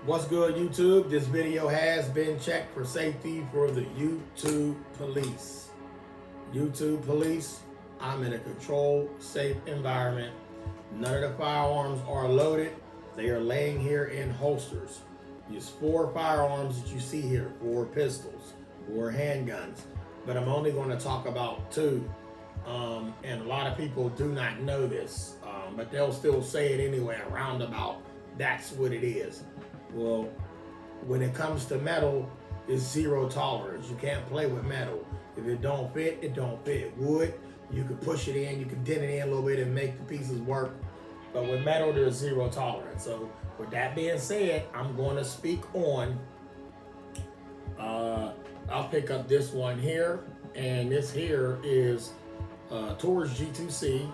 What's good, YouTube? This video has been checked for safety for the YouTube police. YouTube police, I'm in a controlled, safe environment. None of the firearms are loaded. They are laying here in holsters. There's 4 firearms that you see here, 4 pistols, 4 handguns, but I'm only going to talk about 2. And a lot of people do not know this, but they'll still say it anyway, a roundabout. That's what it is. Well, when it comes to metal, it's zero tolerance. You can't play with metal. If it don't fit, it don't fit. Wood, you can push it in, you can dent it in a little bit and make the pieces work. But with metal, there's zero tolerance. So with that being said, I'm going to speak on, I'll pick up this one here. And this here is Taurus G2c,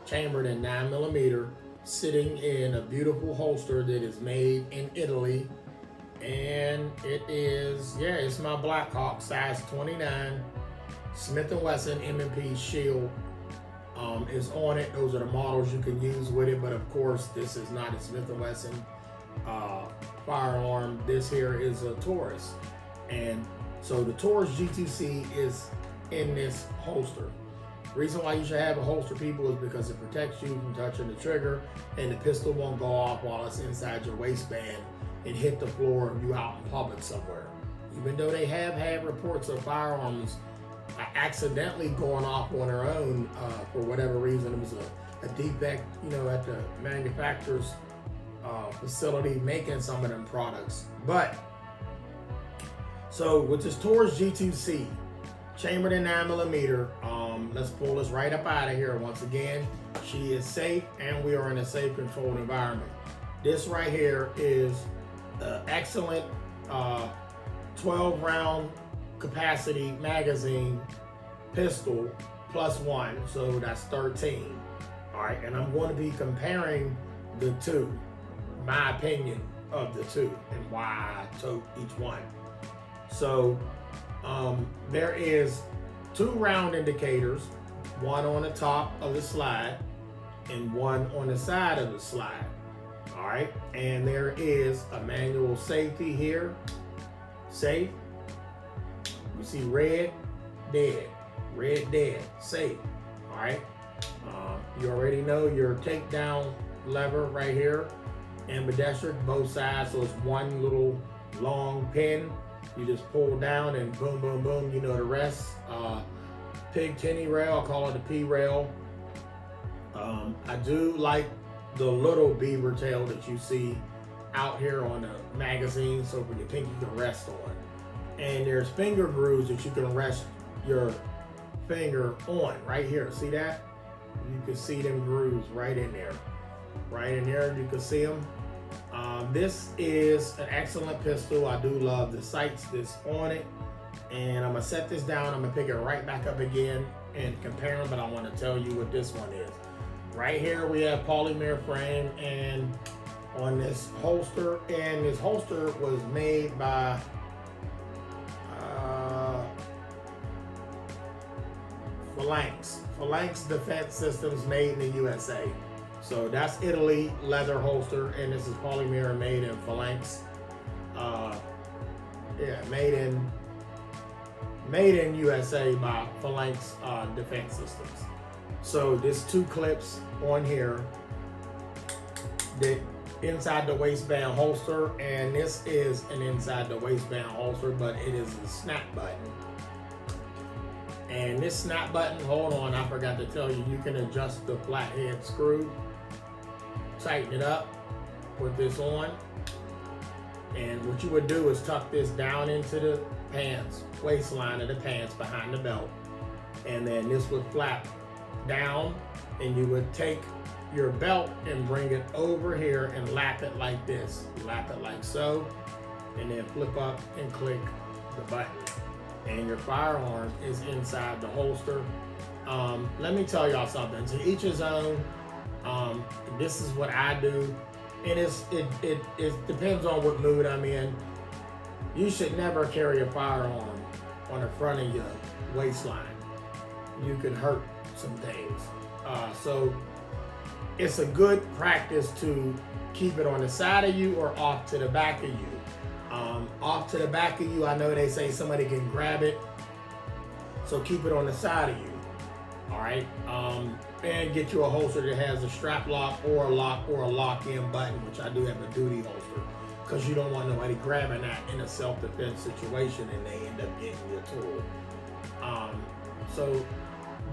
chambered in 9mm. Sitting in a beautiful holster that is made in Italy, and it is, it's my Blackhawk size 29 Smith & Wesson M&P Shield is on it. Those are the models you can use with it, but of course this is not a Smith & Wesson firearm. This here is a Taurus, and so the Taurus G2c is in this holster. The reason why you should have a holster, people, is because it protects you from touching the trigger, and the pistol won't go off while it's inside your waistband and hit the floor if you out in public somewhere. Even though they have had reports of firearms accidentally going off on their own for whatever reason. It was a defect, at the manufacturer's facility making some of them products. But so with this Taurus G2c, chambered in 9mm, let's pull this right up out of here. Once again, she is safe, and we are in a safe, controlled environment. This right here is an excellent 12-round capacity magazine pistol +1, so that's 13. All right, and I'm going to be comparing the two, my opinion of the two, and why I took each one. So there is 2 round indicators, one on the top of the slide and one on the side of the slide. All right, and there is a manual safety here. Safe. You see red, dead. Red, dead. Safe. All right. You already know your takedown lever right here, ambidextrous, both sides. So it's one little long pin. You just pull down and boom, boom, boom. You know the rest. Pig tinny rail, I call it the P rail. I do like the little beaver tail that you see out here on the magazine, so for your pinky you can rest on. And there's finger grooves that you can rest your finger on right here. See that? You can see them grooves right in there. Right in there, you can see them. This is an excellent pistol. I do love the sights that's on it. And I'm gonna set this down. I'm gonna pick it right back up again and compare them, but I wanna tell you what this one is. Right here we have polymer frame and on this holster, and this holster was made by Phalanx Defense Systems, made in the USA. So that's Italy leather holster, and this is polymer made in Phalanx. Made in USA by Phalanx Defense Systems. So there's 2 clips on here that inside the waistband holster, and this is an inside the waistband holster, but it is a snap button. And this snap button, hold on, I forgot to tell you, you can adjust the flathead screw, tighten it up, put this on, and what you would do is tuck this down into the pants, waistline of the pants behind the belt, and then this would flap down, and you would take your belt and bring it over here and lap it like this. Lap it like so, and then flip up and click the button. And your firearm is inside the holster. Let me tell y'all something. To each his own. This is what I do, and it depends on what mood I'm in. You should never carry a firearm on the front of your waistline. You can hurt some things. So it's a good practice to keep it on the side of you or off to the back of you. Off to the back of you, I know they say somebody can grab it, so keep it on the side of you. All right, and get you a holster that has a strap lock or a lock-in button, which I do have a duty holster, because you don't want nobody grabbing that in a self-defense situation and they end up getting your tool.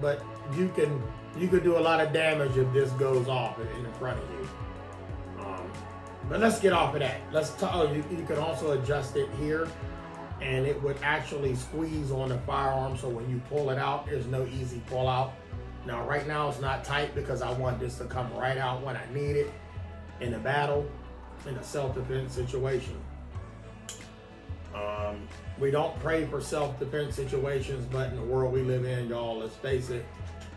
But you could do a lot of damage if this goes off in the front of you. But let's get off of that. You can also adjust it here, and it would actually squeeze on the firearm, so when you pull it out, there's no easy pull out. Now, right now it's not tight because I want this to come right out when I need it in a battle, in a self-defense situation. We don't pray for self-defense situations, but in the world we live in, y'all, let's face it,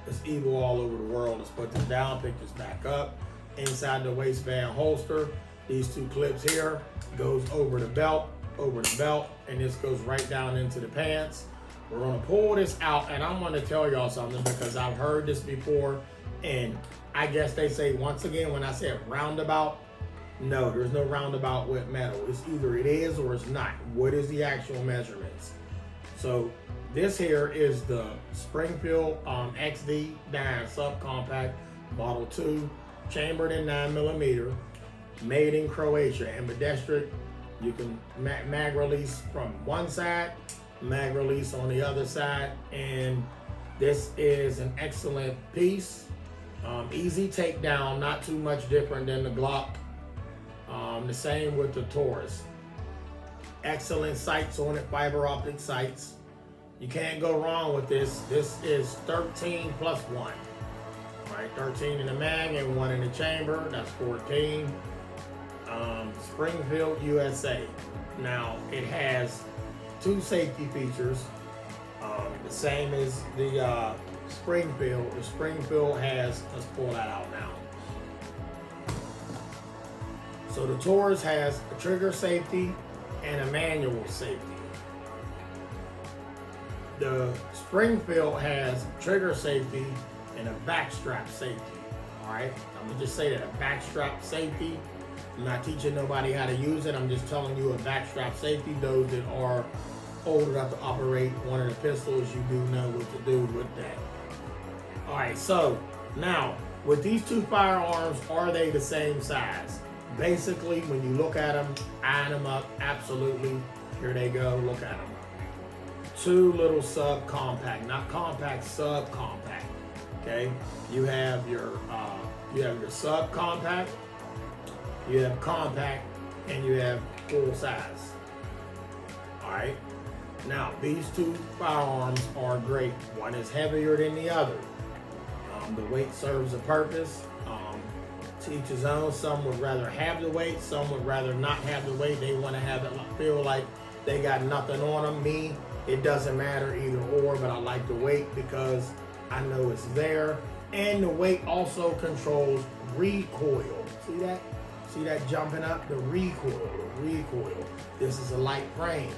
it's evil all over the world. Let's put this down, pick this back up. Inside the waistband holster, these two clips here goes over the belt, and this goes right down into the pants. We're gonna pull this out, and I'm gonna tell y'all something because I've heard this before, and I guess they say, once again, when I said roundabout, no, there's no roundabout with metal. It's either it is or it's not. What is the actual measurements? So this here is the Springfield XD9 subcompact Model 2, chambered in 9mm, made in Croatia, ambidextric. You can mag release from one side, mag release on the other side, and this is an excellent piece. Easy takedown, not too much different than the Glock. The same with the Taurus. Excellent sights on it, fiber optic sights. You can't go wrong with this. This is 13 plus 1. All right, 13 in the mag and 1 in the chamber. That's 14. Springfield, USA. Now, it has 2 safety features, the same as the Springfield. The Springfield has, let's pull that out now. So the Taurus has a trigger safety and a manual safety. The Springfield has trigger safety and a backstrap safety. All right, I'm gonna just say that, a backstrap safety. I'm not teaching nobody how to use it. I'm just telling you a backstrap safety. Those that are old enough to operate one of the pistols, you do know what to do with that. All right, so now with these two firearms, are they the same size? Basically, when you look at them, eyeing them up, absolutely. Here they go, look at them. 2 little subcompact, not compact, subcompact. Okay, you have your subcompact, you have compact, and you have full size. All right. Now, these two firearms are great. One is heavier than the other. The weight serves a purpose. To each his own. Some would rather have the weight. Some would rather not have the weight. They want to have it, feel like they got nothing on them. Me, it doesn't matter either or, but I like the weight because I know it's there. And the weight also controls recoil. See that? See that jumping up? The recoil. This is a light frame.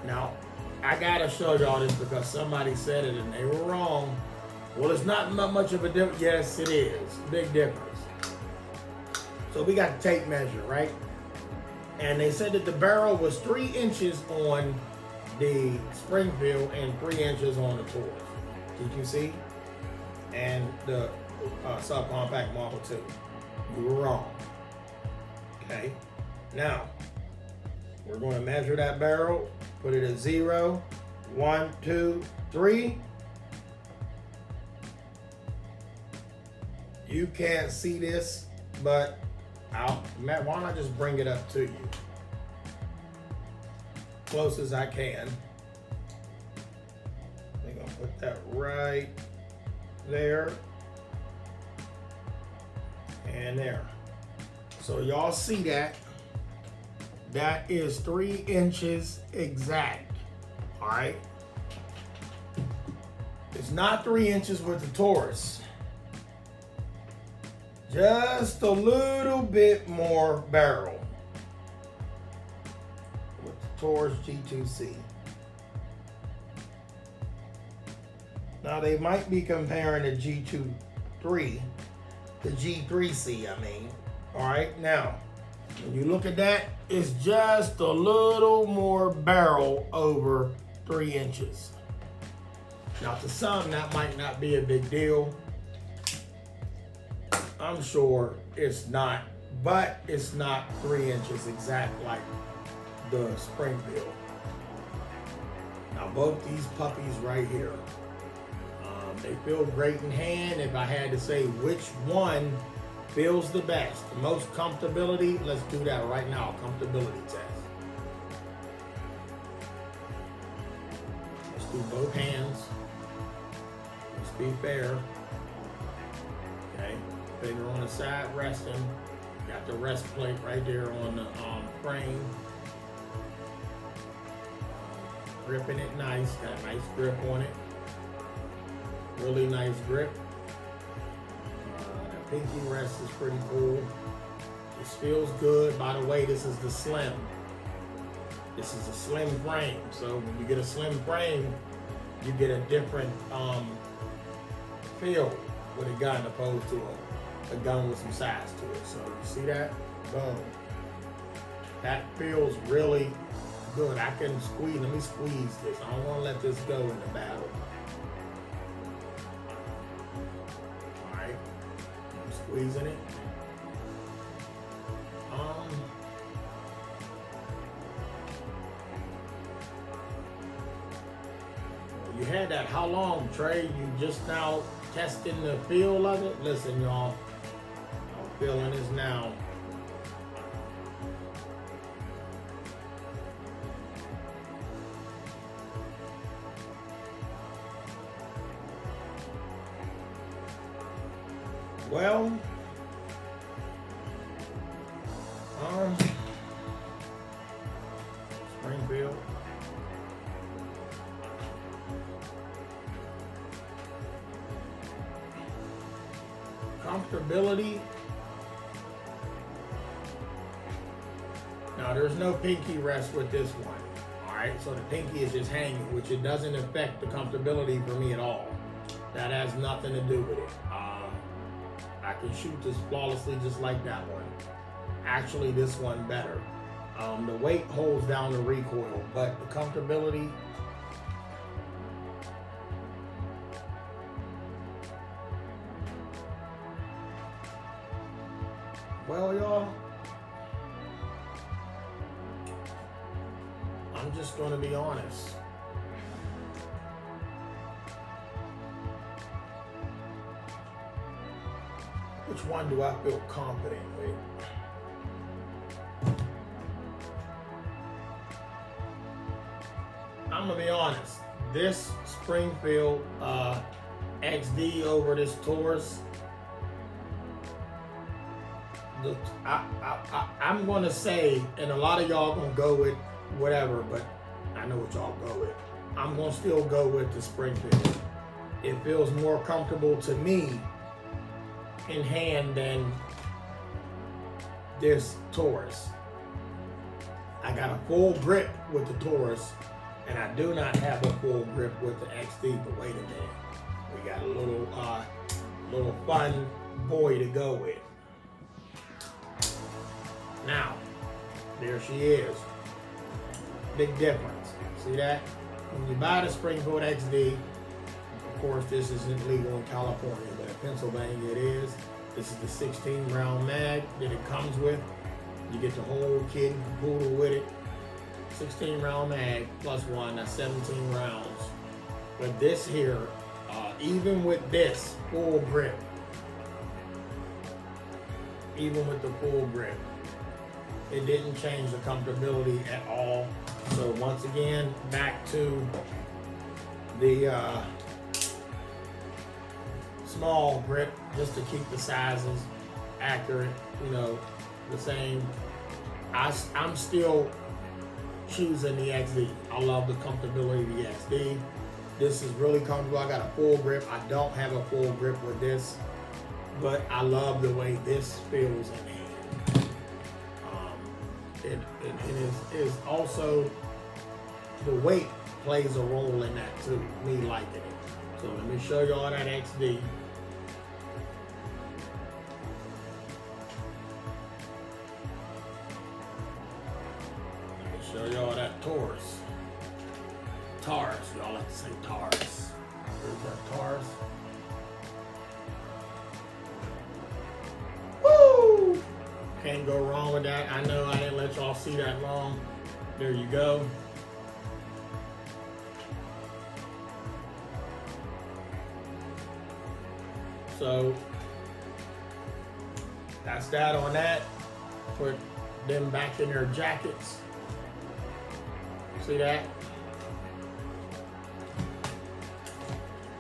Now, I gotta show y'all this because somebody said it and they were wrong. Well, it's not much of a difference. Yes, it is. Big difference. So we got the tape measure, right? And they said that the barrel was 3 inches on the Springfield and 3 inches on the Taurus. G2c and the subcompact Model 2. You were wrong. Okay. Now, we're going to measure that barrel. Put it at 0, 1, 2, 3. You can't see this, but why don't I just bring it up to you? Close as I can. I'm gonna put that right there and there. So y'all see that? That is 3 inches exact, all right? It's not 3 inches with the Taurus. Just a little bit more barrel with the Taurus G2c. Now they might be comparing the G2 3 The G3c, I mean. All right, now, when you look at that, it's just a little more barrel over 3 inches. Now, to some, that might not be a big deal. I'm sure it's not, but it's not 3 inches exact like the Springfield. Now, both these puppies right here, they feel great in hand. If I had to say which one feels the best, the most comfortability, let's do that right now, comfortability test. Let's do both hands. Let's be fair. Okay, finger on the side, resting. Got the rest plate right there on the frame. Gripping it nice, got a nice grip on it. Really nice grip. The pinky rest is pretty cool. This feels good. By the way, this is the slim. This is a slim frame. So when you get a slim frame, you get a different feel with a gun opposed to a gun with some size to it. So you see that? Boom. That feels really good. I can squeeze. Let me squeeze this. I don't want to let this go in the battle. Squeezing it. You had that how long, Trey? You just now testing the feel of it? Listen, y'all. I'm feeling this now. Well, Springfield. Comfortability. Now, there's no pinky rest with this one. All right, so the pinky is just hanging, which it doesn't affect the comfortability for me at all. That has nothing to do with it. I can shoot this flawlessly just like that one. Actually, this one better. The weight holds down the recoil, but the comfortability, well, y'all, I'm just going to be honest. Which one do I feel confident with? I'm gonna be honest. This Springfield XD over this Taurus, I'm gonna say, and a lot of y'all gonna go with whatever, but I know what y'all go with. I'm gonna still go with the Springfield. It feels more comfortable to me in hand than this Taurus. I got a full grip with the Taurus, and I do not have a full grip with the XD, but wait a minute. We got a little fun boy to go with. Now, there she is. Big difference. See that? When you buy the Springfield XD, of course, this isn't legal in California, but in Pennsylvania it is. This is the 16 round mag that it comes with. You get the whole kit and caboodle with it. 16 round mag plus one, that's 17 rounds. But this here, even with this full grip, even with the full grip, it didn't change the comfortability at all. So once again, back to the small grip, just to keep the sizes accurate, you know, the same. I'm still choosing the XD. I love the comfortability of the XD. This is really comfortable. I got a full grip. I don't have a full grip with this, but I love the way this feels in hand. It is also, the weight plays a role in that too, me liking it. So let me show y'all that XD. Show y'all that Taurus. Taurus, y'all like to say Taurus. There's that Taurus. Woo! Can't go wrong with that. I know I didn't let y'all see that long. There you go. So that's that on that. Put them back in their jackets. See that?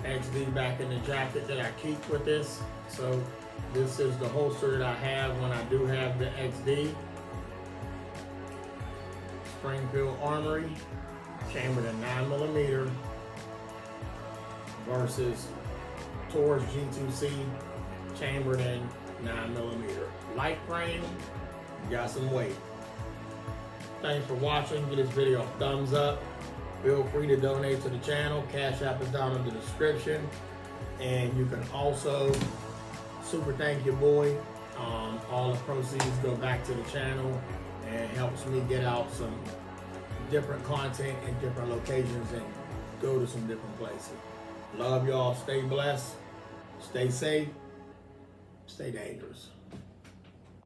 XD back in the jacket that I keep with this. So this is the holster that I have when I do have the XD. Springfield Armory, chambered in 9mm versus Taurus G2c, chambered in 9mm. Light frame, got some weight. Thanks for watching. Give this video a thumbs up. Feel free to donate to the channel. Cash App is down in the description. And you can also super thank your boy. All the proceeds go back to the channel and helps me get out some different content in different locations and go to some different places. Love y'all. Stay blessed. Stay safe. Stay dangerous.